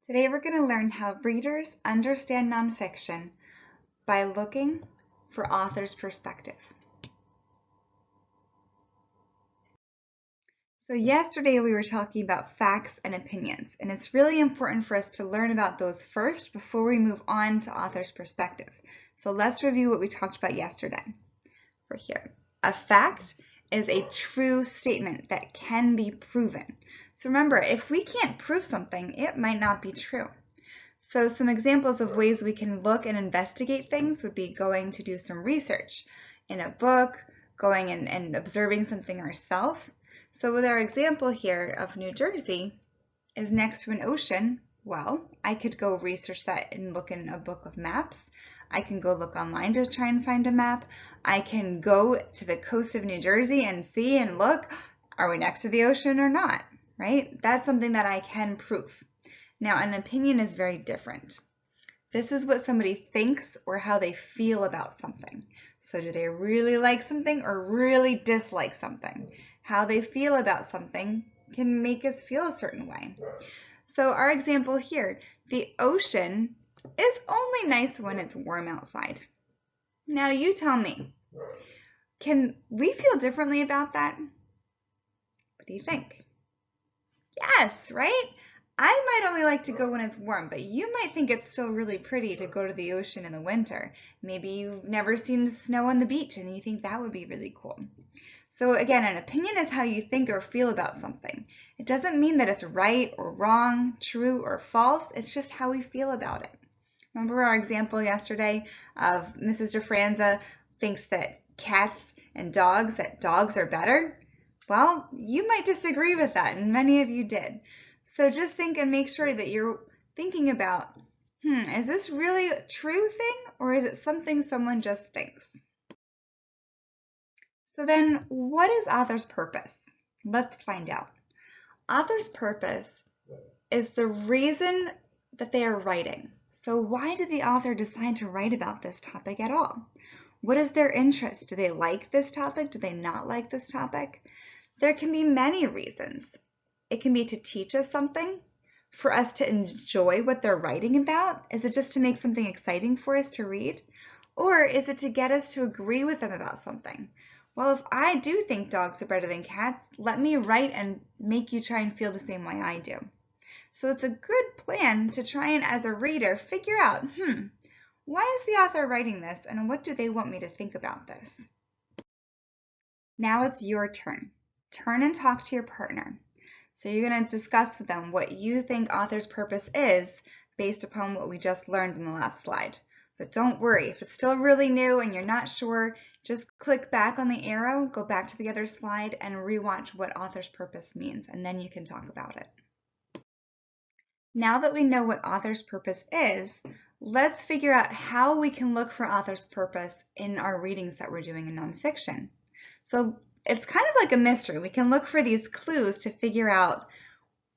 Today we're going to learn how readers understand nonfiction by looking for author's perspective. So yesterday we were talking about facts and opinions, and it's really important for us to learn about those first before we move on to author's perspective. So let's review what we talked about yesterday. For here, a fact is a true statement that can be proven. So remember, if we can't prove something, it might not be true. So some examples of ways we can look and investigate things would be going to do some research in a book, going and observing something ourselves. So with our example here of New Jersey is next to an ocean, well, I could go research that and look in a book of maps. I can go look online to try and find a map. I can go to the coast of New Jersey and see and look, are we next to the ocean or not, right? That's something that I can prove. Now, an opinion is very different. This is what somebody thinks or how they feel about something. So do they really like something or really dislike something? How they feel about something can make us feel a certain way. So our example here, the ocean is only nice when it's warm outside. Now you tell me, can we feel differently about that? What do you think? Yes, right? I might only like to go when it's warm, but you might think it's still really pretty to go to the ocean in the winter. Maybe you've never seen snow on the beach and you think that would be really cool. So again, an opinion is how you think or feel about something. It doesn't mean that it's right or wrong, true or false. It's just how we feel about it. Remember our example yesterday of Mrs. DeFranza thinks that dogs are better? Well, you might disagree with that, and many of you did. So just think and make sure that you're thinking about, is this really a true thing or is it something someone just thinks? So then what is author's purpose? Let's find out. Author's purpose is the reason that they are writing. So why did the author decide to write about this topic at all? What is their interest? Do they like this topic? Do they not like this topic? There can be many reasons. It can be to teach us something, for us to enjoy what they're writing about. Is it just to make something exciting for us to read? Or is it to get us to agree with them about something? Well, if I do think dogs are better than cats, let me write and make you try and feel the same way I do. So it's a good plan to try and, as a reader, figure out, why is the author writing this and what do they want me to think about this? Now it's your turn. Turn and talk to your partner. So you're going to discuss with them what you think author's purpose is based upon what we just learned in the last slide. But don't worry, if it's still really new and you're not sure, just click back on the arrow, go back to the other slide and rewatch what author's purpose means, and then you can talk about it. Now that we know what author's purpose is, let's figure out how we can look for author's purpose in our readings that we're doing in nonfiction. So it's kind of like a mystery. We can look for these clues to figure out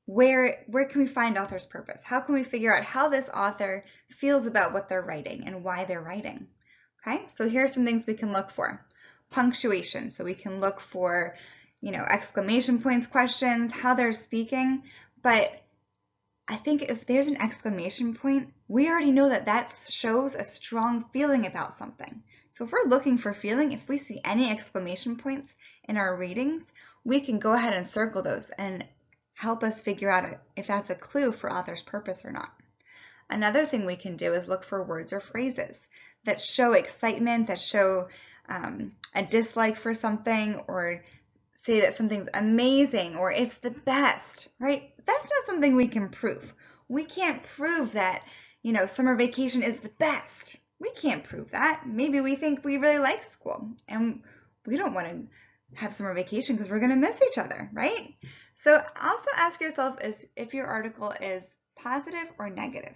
where can we find author's purpose? How can we figure out how this author feels about what they're writing and why they're writing? Okay, so here are some things we can look for. Punctuation, so we can look for, exclamation points, questions, how they're speaking, but I think if there's an exclamation point, we already know that that shows a strong feeling about something. So if we're looking for feeling, if we see any exclamation points in our readings, we can go ahead and circle those and help us figure out if that's a clue for author's purpose or not. Another thing we can do is look for words or phrases that show excitement, that show a dislike for something, or say that something's amazing or it's the best, right? That's not something we can prove. We can't prove that, summer vacation is the best. We can't prove that. Maybe we think we really like school and we don't want to have summer vacation because we're going to miss each other, right? So also ask yourself if your article is positive or negative.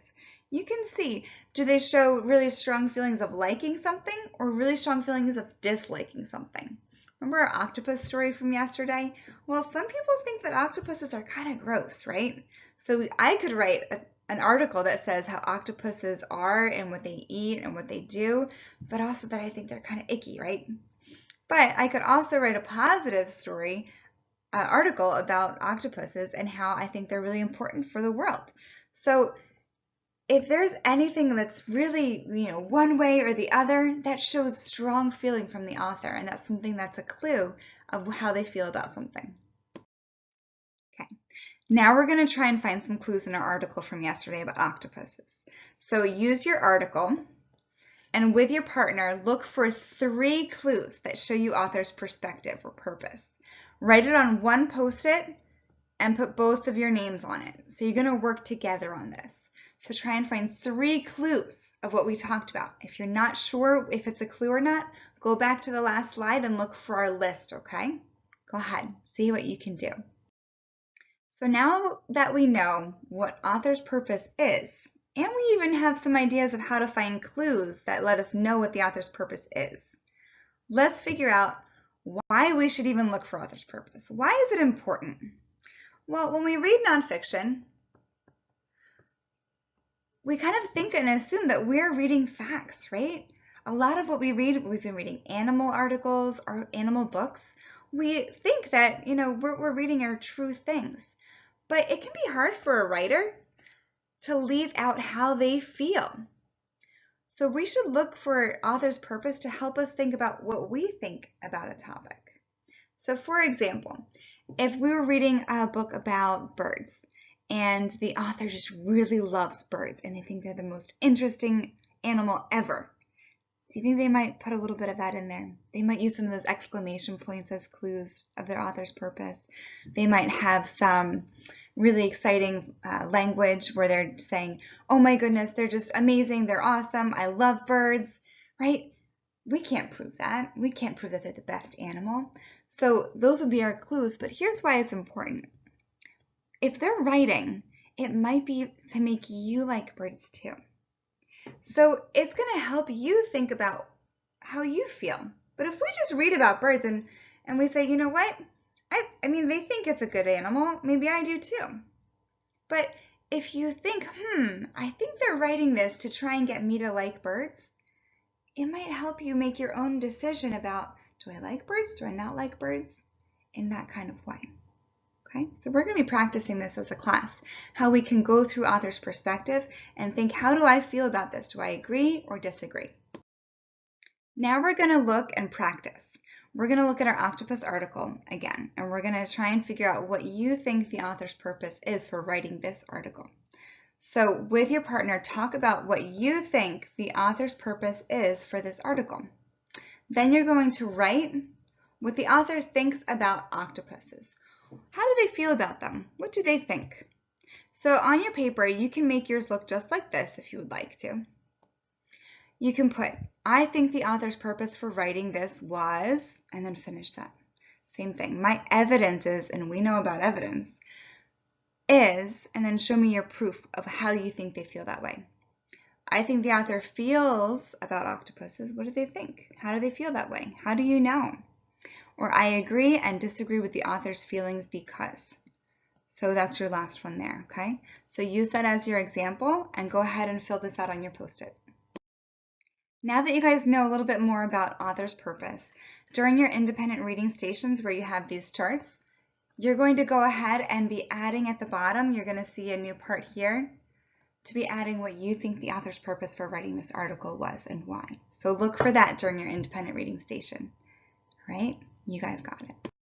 You can see, do they show really strong feelings of liking something or really strong feelings of disliking something? Remember our octopus story from yesterday? Well, some people think that octopuses are kind of gross, right? So I could write an article that says how octopuses are and what they eat and what they do, but also that I think they're kind of icky, right? But I could also write a positive story article about octopuses and how I think they're really important for the world. So if there's anything that's really, one way or the other, that shows strong feeling from the author, and that's something that's a clue of how they feel about something. Okay, now we're going to try and find some clues in our article from yesterday about octopuses. So use your article, and with your partner, look for 3 clues that show you author's perspective or purpose. Write it on one Post-it and put both of your names on it. So you're going to work together on this. So try and find 3 clues of what we talked about. If you're not sure if it's a clue or not, go back to the last slide and look for our list, okay? Go ahead, see what you can do. So now that we know what author's purpose is, and we even have some ideas of how to find clues that let us know what the author's purpose is, let's figure out why we should even look for author's purpose. Why is it important? Well, when we read nonfiction, we kind of think and assume that we're reading facts, right? A lot of what we read, we've been reading animal articles or animal books. We think that, we're reading our true things. But it can be hard for a writer to leave out how they feel. So we should look for author's purpose to help us think about what we think about a topic. So for example, if we were reading a book about birds, and the author just really loves birds and they think they're the most interesting animal ever, do you think they might put a little bit of that in there? They might use some of those exclamation points as clues of their author's purpose. They might have some really exciting language where they're saying, oh my goodness, they're just amazing, they're awesome, I love birds, right? We can't prove that. We can't prove that they're the best animal. So those would be our clues, but here's why it's important. If they're writing, it might be to make you like birds too. So it's going to help you think about how you feel. But if we just read about birds and we say, you know what, I mean, they think it's a good animal, maybe I do too. But if you think, I think they're writing this to try and get me to like birds, it might help you make your own decision about, do I like birds, do I not like birds, in that kind of way. Okay, so we're going to be practicing this as a class, how we can go through author's perspective and think, how do I feel about this? Do I agree or disagree? Now we're going to look and practice. We're going to look at our octopus article again, and we're going to try and figure out what you think the author's purpose is for writing this article. So with your partner, talk about what you think the author's purpose is for this article. Then you're going to write what the author thinks about octopuses. How do they feel about them? What do they think? So on your paper, you can make yours look just like this if you would like to. You can put, I think the author's purpose for writing this was, and then finish that. Same thing. My evidence is, and we know about evidence, is, and then show me your proof of how you think they feel that way. I think the author feels about octopuses. What do they think? How do they feel that way? How do you know? Or I agree and disagree with the author's feelings because. So that's your last one there, okay? So use that as your example and go ahead and fill this out on your Post-it. Now that you guys know a little bit more about author's purpose, during your independent reading stations where you have these charts, you're going to go ahead and be adding at the bottom, you're going to see a new part here, to be adding what you think the author's purpose for writing this article was and why. So look for that during your independent reading station, right? You guys got it.